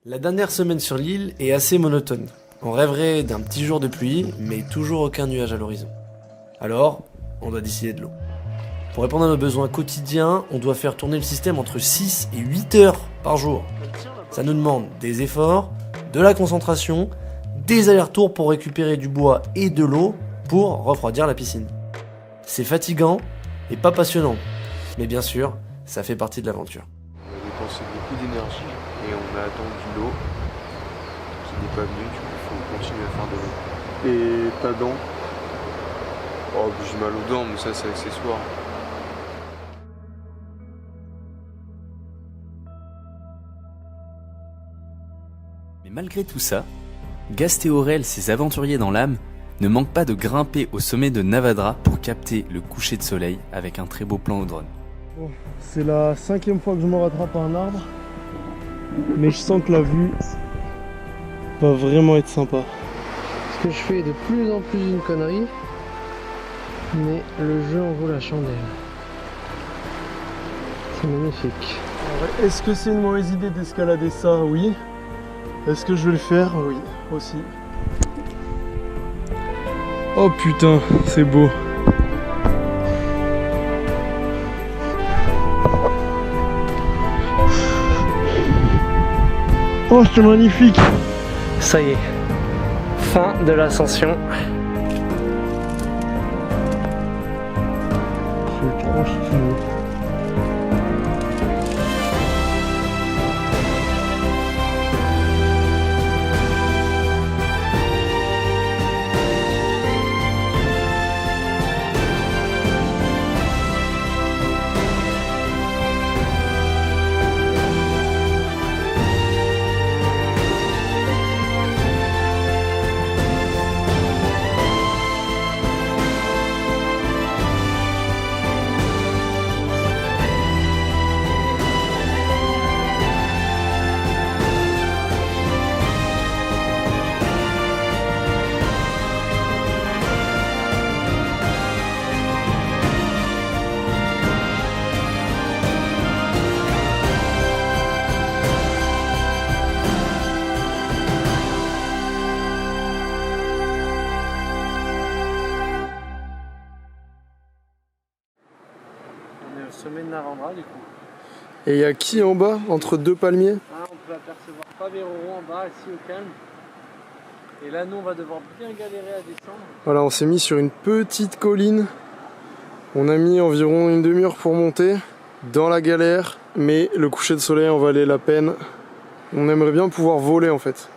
La dernière semaine sur l'île est assez monotone. On rêverait d'un petit jour de pluie, mais toujours aucun nuage à l'horizon. Alors, on doit décider de l'eau. Pour répondre à nos besoins quotidiens, on doit faire tourner le système entre 6 et 8 heures par jour. Ça nous demande des efforts, de la concentration, des allers-retours pour récupérer du bois et de l'eau pour refroidir la piscine. C'est fatigant et pas passionnant, mais bien sûr, ça fait partie de l'aventure. On a dépensé beaucoup d'énergie et on a attendu l'eau qui n'est pas venue, du coup il faut continuer à faire de l'eau. Et ta dent? Oh, j'ai mal aux dents, mais ça c'est accessoire. Mais malgré tout ça, Gast et Aurel, ces aventuriers dans l'âme, ne manquent pas de grimper au sommet de Navadra pour capter le coucher de soleil avec un très beau plan au drone. Bon, c'est la 5e fois que je me rattrape à un arbre, mais je sens que la vue va vraiment être sympa. Ce que je fais est de plus en plus une connerie, mais le jeu en vaut la chandelle. C'est magnifique. Est-ce que c'est une mauvaise idée d'escalader ça? Oui. Est-ce que je vais le faire? Oui, aussi. Oh putain, c'est beau. Oh, c'est magnifique. Ça y est, fin de l'ascension. C'est trop stylé. On est au sommet de Narendra du coup. Et il y a qui en bas, entre deux palmiers? Ah, on peut apercevoir Faveroro en bas, ici au calme. Et là, nous, on va devoir bien galérer à descendre. Voilà, on s'est mis sur une petite colline. On a mis environ une demi-heure pour monter, dans la galère, mais le coucher de soleil en valait la peine. On aimerait bien pouvoir voler en fait.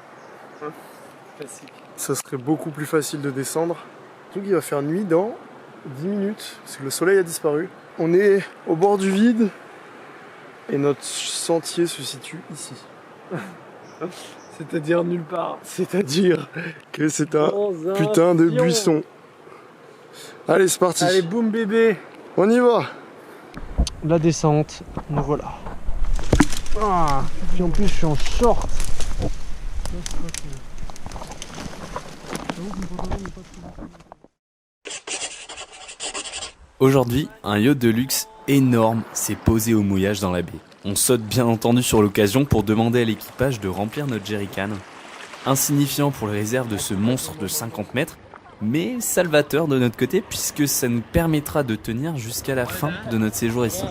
Classique. Ça serait beaucoup plus facile de descendre. Donc il va faire nuit dans 10 minutes, parce que le soleil a disparu. On est au bord du vide, et notre sentier se situe ici. C'est-à-dire nulle part. C'est-à-dire que c'est un Dans un putain de fion. buisson. Allez, c'est parti. Allez, boum bébé. On y va. La descente, nous voilà. Ah, puis en plus, je suis en short. Aujourd'hui, un yacht de luxe énorme s'est posé au mouillage dans la baie. On saute bien entendu sur l'occasion pour demander à l'équipage de remplir notre jerrycan. Insignifiant pour les réserves de ce monstre de 50 mètres, mais salvateur de notre côté puisque ça nous permettra de tenir jusqu'à la fin de notre séjour ici.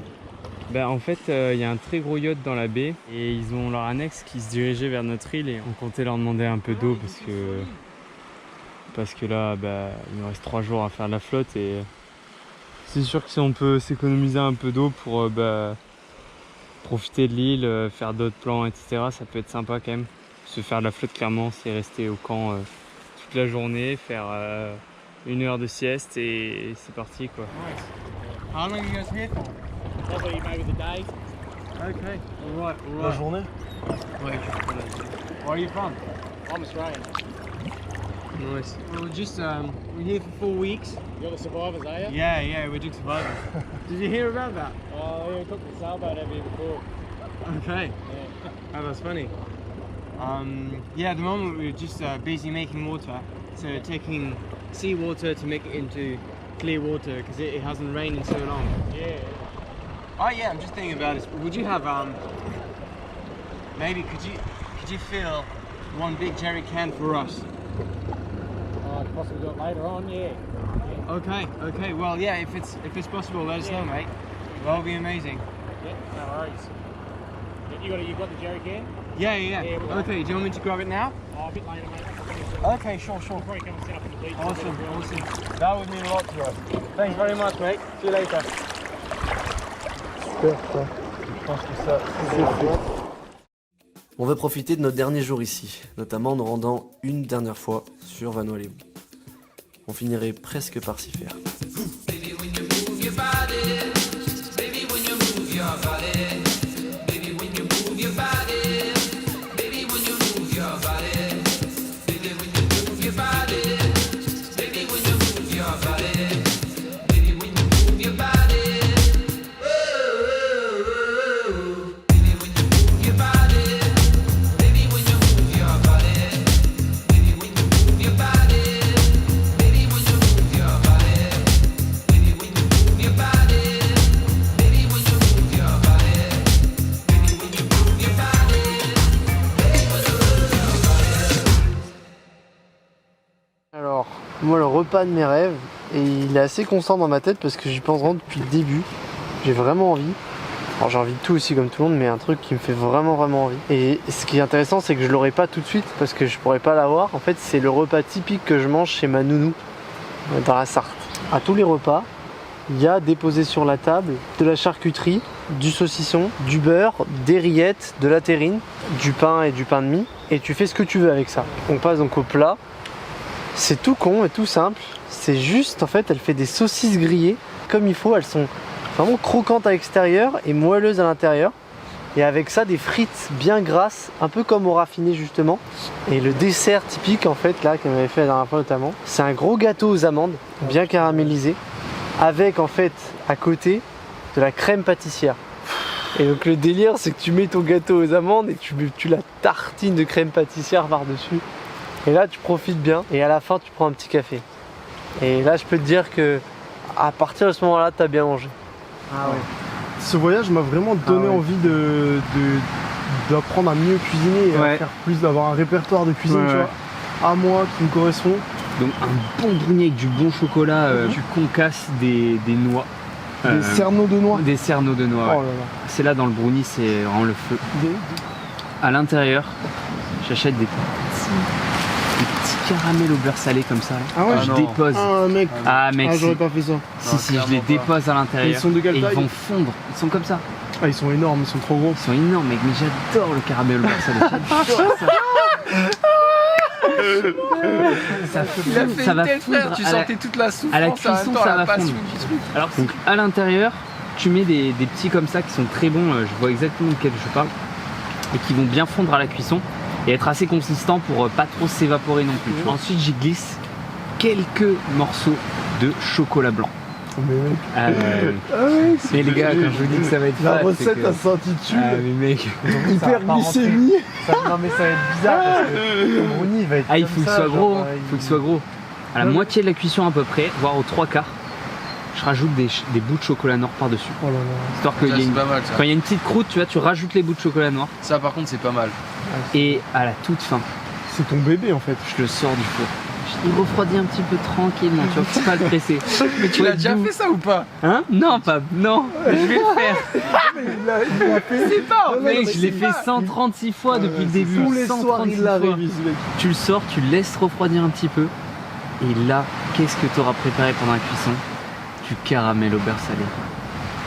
En fait, il y a un très gros yacht dans la baie et ils ont leur annexe qui se dirigeait vers notre île et on comptait leur demander un peu d'eau parce que là, il nous reste 3 jours à faire la flotte et c'est sûr que si on peut s'économiser un peu d'eau pour profiter de l'île, faire d'autres plans, etc., ça peut être sympa quand même. Se faire la flotte, clairement, c'est rester au camp toute la journée, faire 1 heure de sieste et c'est parti quoi. How long are you guys here for? Probably maybe the day. Okay, alright, La journée. Ouais, Where are you from? I'm Australian. nice. Well, we're here for 4 weeks. You're the survivors, are you? Yeah, we're doing survivors. Did you hear about that? Oh, yeah, we took the sailboat over here before. Okay. Yeah. Oh, that's funny. Yeah, at the moment we're just busy making water. So taking seawater to make it into clear water because it hasn't rained in so long. Yeah. Oh yeah, I'm just thinking about it. Would you have maybe could you could you fill one big jerry can for us? Possibly do it later on, yeah. Okay, well yeah, if it's possible, let us know, mate. That'll be amazing. Yeah, no worries. You got the jerry can? Yeah. Yeah, we'll Okay, do you want me to grab it now? Oh, a bit later, mate. Okay, sure. Probably come and set up on the beach. Awesome. That would mean a lot to us. Thanks very much, mate. See you later. Super, ça. Je pense que ça, c'est fait. On va profiter de notre dernier jour ici, notamment en nous rendant une dernière fois sur Vanuatu. On finirait presque par s'y faire. Alors, moi le repas de mes rêves, et il est assez constant dans ma tête parce que j'y pense vraiment depuis le début. J'ai vraiment envie. Alors j'ai envie de tout aussi comme tout le monde, mais un truc qui me fait vraiment envie. Et ce qui est intéressant, c'est que je l'aurai pas tout de suite parce que je pourrais pas l'avoir. En fait, c'est le repas typique que je mange chez ma nounou dans la Sarthe. À tous les repas, il y a déposé sur la table de la charcuterie, du saucisson, du beurre, des rillettes, de la terrine, du pain et du pain de mie. Et tu fais ce que tu veux avec ça. On passe donc au plat. C'est tout con et tout simple. C'est juste, en fait, elle fait des saucisses grillées comme il faut. Elles sont vraiment croquantes à l'extérieur et moelleuses à l'intérieur. Et avec ça, des frites bien grasses, un peu comme au raffiné justement. Et le dessert typique, en fait, là, qu'elle m'avait fait la dernière fois notamment, c'est un gros gâteau aux amandes, bien caramélisé, avec, en fait, à côté, de la crème pâtissière. Et donc le délire, c'est que tu mets ton gâteau aux amandes et tu la tartines de crème pâtissière par-dessus. Et là, tu profites bien. Et à la fin, tu prends un petit café. Et là, je peux te dire que à partir de ce moment-là, t'as bien mangé. Ah ouais. Ce voyage m'a vraiment donné envie d'apprendre à mieux cuisiner et à faire plus, d'avoir un répertoire de cuisine, tu vois, à moi, qui me correspond. Donc un bon brownie avec du bon chocolat, tu concasses des noix. Des cerneaux de noix. Des cerneaux de noix, ouais. Oh là là. C'est là dans le brownie, c'est vraiment le feu. À l'intérieur, j'achète des petits caramels au beurre salé comme ça. Là. Ah ouais, je dépose. Ah mec, j'aurais pas fait ça. Si, je les dépose à l'intérieur. Ils sont de quelle et taille? ils vont fondre. Ils sont comme ça. Ah, ils sont énormes, ils sont trop gros. Ils sont énormes, mec. Mais j'adore le caramel au beurre salé. J'adore ça. Ça va fondre. Tu sentais toute la souffrance à la cuisson, ça va fondre. Alors donc, à l'intérieur, tu mets des petits comme ça qui sont très bons. Je vois exactement lequel je parle. Et qui vont bien fondre à la cuisson. Et être assez consistant pour pas trop s'évaporer non plus. Ensuite, j'y glisse quelques morceaux de chocolat blanc. Mais les gars, quand je vous dis que ça va être la fat, recette, elle s'intitule mais mec, hyperglycémie. Non mais ça va être bizarre parce que le brownie va être il comme faut qu'il ça, soit genre, gros, faut qu'il soit gros. À la moitié de la cuisson à peu près, voire aux 3/4, je rajoute des bouts de chocolat noir par dessus. Oh là là. Histoire que Ça, c'est pas mal, ça. quand il y a une petite croûte, tu vois, tu rajoutes les bouts de chocolat noir. Ça par contre c'est pas mal. Et à la toute fin, C'est ton bébé en fait. je le sors du four. Il refroidit un petit peu tranquillement, tu vois, faut pas le presser. Mais tu l'as déjà fait ça ou pas? Hein? Non, pas, non, je vais le faire. C'est pas Mec, je l'ai fait 136 fois depuis le début. Tous les soirs, 136 il la fois. révise, mec. Tu le sors, tu le laisses refroidir un petit peu. Et là, qu'est-ce que tu auras préparé pendant la cuisson? Du caramel au beurre salé.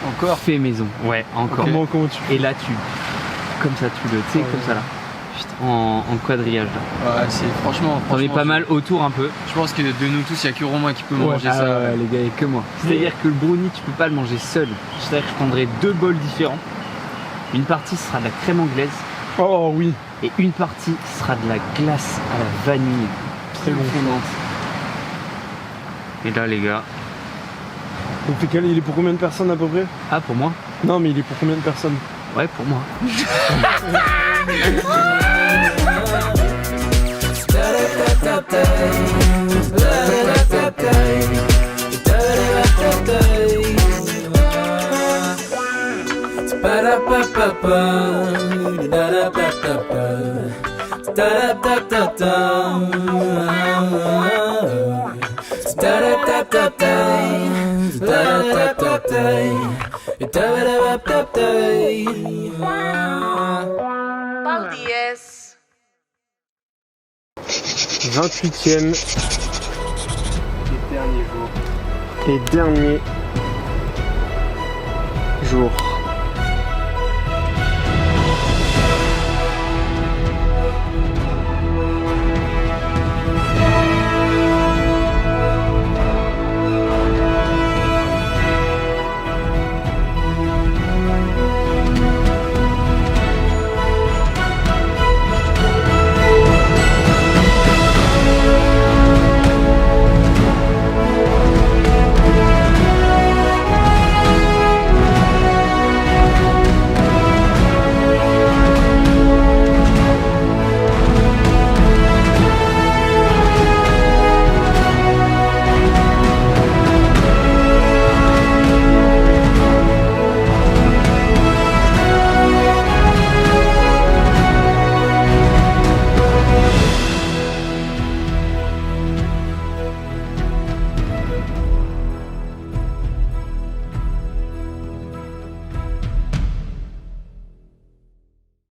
Encore? Fait maison. Ouais, encore. Comment tu Et là, comme ça, tu le, tu sais, comme ça là. Putain, en quadrillage là. Ouais, c'est franchement. T'en mets pas mal autour un peu. Je pense que de nous tous, il n'y a que Romain qui peut manger ça. Ouais, les gars, et que moi. C'est-à-dire que le brownie, tu peux pas le manger seul. C'est-à-dire que je prendrai 2 bols différents. Une partie sera de la crème anglaise. Oh oui. Et une partie sera de la glace à la vanille. Très bon. Et là, les gars. Donc il est pour combien de personnes à peu près? Ah, pour moi? Non mais il est pour combien de personnes? Ouais, pour moi. Paldies. 28e et dernier jour.